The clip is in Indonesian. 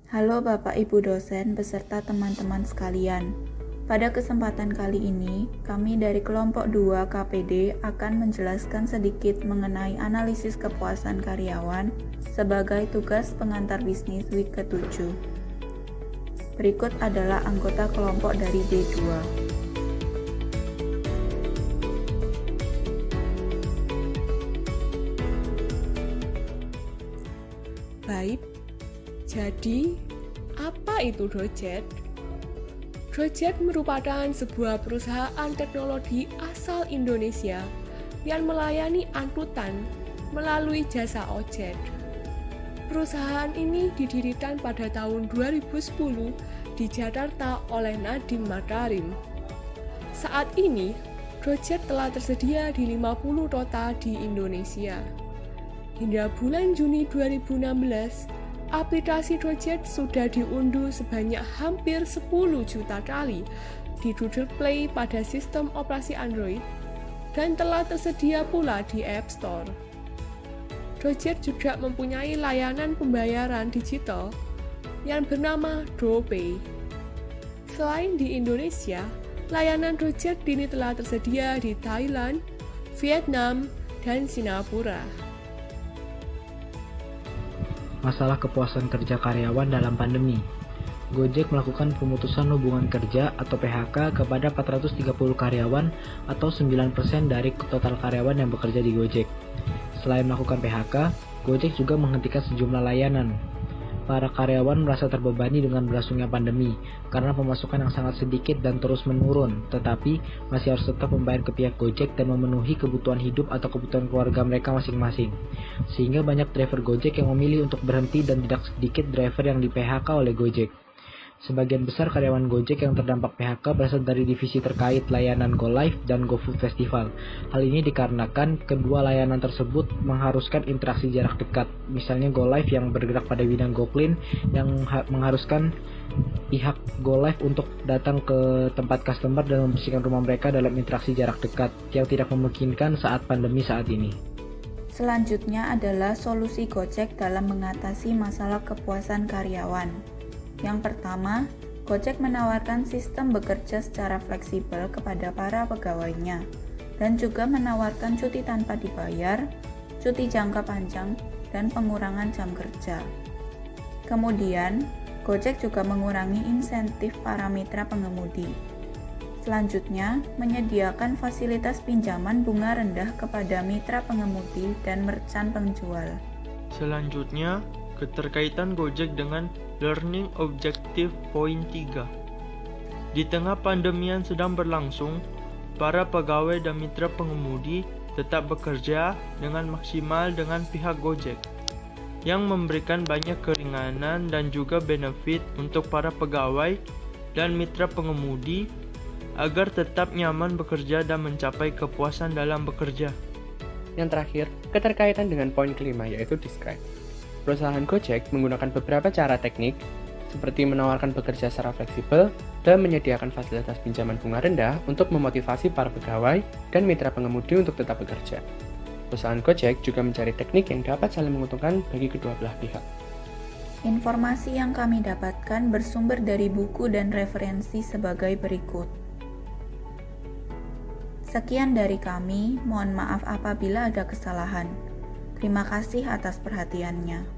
Halo Bapak Ibu dosen beserta teman-teman sekalian. Pada kesempatan kali ini, kami dari kelompok 2 KPD akan menjelaskan sedikit mengenai analisis kepuasan karyawan sebagai tugas pengantar bisnis week ke-7. Berikut adalah anggota kelompok dari D2. Baik, jadi apa itu Gojek? Gojek merupakan sebuah perusahaan teknologi asal Indonesia yang melayani angkutan melalui jasa ojek. Perusahaan ini didirikan pada tahun 2010 di Jakarta oleh Nadiem Makarim. Saat ini, Gojek telah tersedia di 50 kota di Indonesia. Hingga bulan Juni 2016, aplikasi Gojek sudah diunduh sebanyak hampir 10 juta kali di Google Play pada sistem operasi Android dan telah tersedia pula di App Store. Gojek juga mempunyai layanan pembayaran digital yang bernama GoPay. Selain di Indonesia, layanan Gojek kini telah tersedia di Thailand, Vietnam, dan Singapura. Masalah kepuasan kerja karyawan dalam pandemi. Gojek melakukan pemutusan hubungan kerja atau PHK kepada 430 karyawan atau 9% dari total karyawan yang bekerja di Gojek. Selain melakukan PHK, Gojek juga menghentikan sejumlah layanan. Para karyawan merasa terbebani dengan berlangsungnya pandemi karena pemasukan yang sangat sedikit dan terus menurun, tetapi masih harus tetap membayar ke pihak Gojek dan memenuhi kebutuhan hidup atau kebutuhan keluarga mereka masing-masing. Sehingga banyak driver Gojek yang memilih untuk berhenti dan tidak sedikit driver yang di PHK oleh Gojek. Sebagian besar karyawan Gojek yang terdampak PHK berasal dari divisi terkait layanan GoLive dan GoFood Festival. Hal ini dikarenakan kedua layanan tersebut mengharuskan interaksi jarak dekat. Misalnya GoLive yang bergerak pada bidang GoClean yang mengharuskan pihak GoLive untuk datang ke tempat customer dan membersihkan rumah mereka dalam interaksi jarak dekat yang tidak memungkinkan saat pandemi saat ini. Selanjutnya adalah solusi Gojek dalam mengatasi masalah kepuasan karyawan. Yang pertama, Gojek menawarkan sistem bekerja secara fleksibel kepada para pegawainya dan juga menawarkan cuti tanpa dibayar, cuti jangka panjang, dan pengurangan jam kerja. Kemudian, Gojek juga mengurangi insentif para mitra pengemudi. Selanjutnya, menyediakan fasilitas pinjaman bunga rendah kepada mitra pengemudi dan merchant penjual. Selanjutnya, keterkaitan Gojek dengan Learning Objective Point 3. Di tengah pandemi yang sedang berlangsung, para pegawai dan mitra pengemudi tetap bekerja dengan maksimal dengan pihak Gojek, yang memberikan banyak keringanan dan juga benefit untuk para pegawai dan mitra pengemudi agar tetap nyaman bekerja dan mencapai kepuasan dalam bekerja. Yang terakhir, keterkaitan dengan poin kelima yaitu describe. Perusahaan Gojek menggunakan beberapa cara teknik seperti menawarkan bekerja secara fleksibel dan menyediakan fasilitas pinjaman bunga rendah untuk memotivasi para pegawai dan mitra pengemudi untuk tetap bekerja. Perusahaan Gojek juga mencari teknik yang dapat saling menguntungkan bagi kedua belah pihak. Informasi yang kami dapatkan bersumber dari buku dan referensi sebagai berikut. Sekian dari kami, mohon maaf apabila ada kesalahan. Terima kasih atas perhatiannya.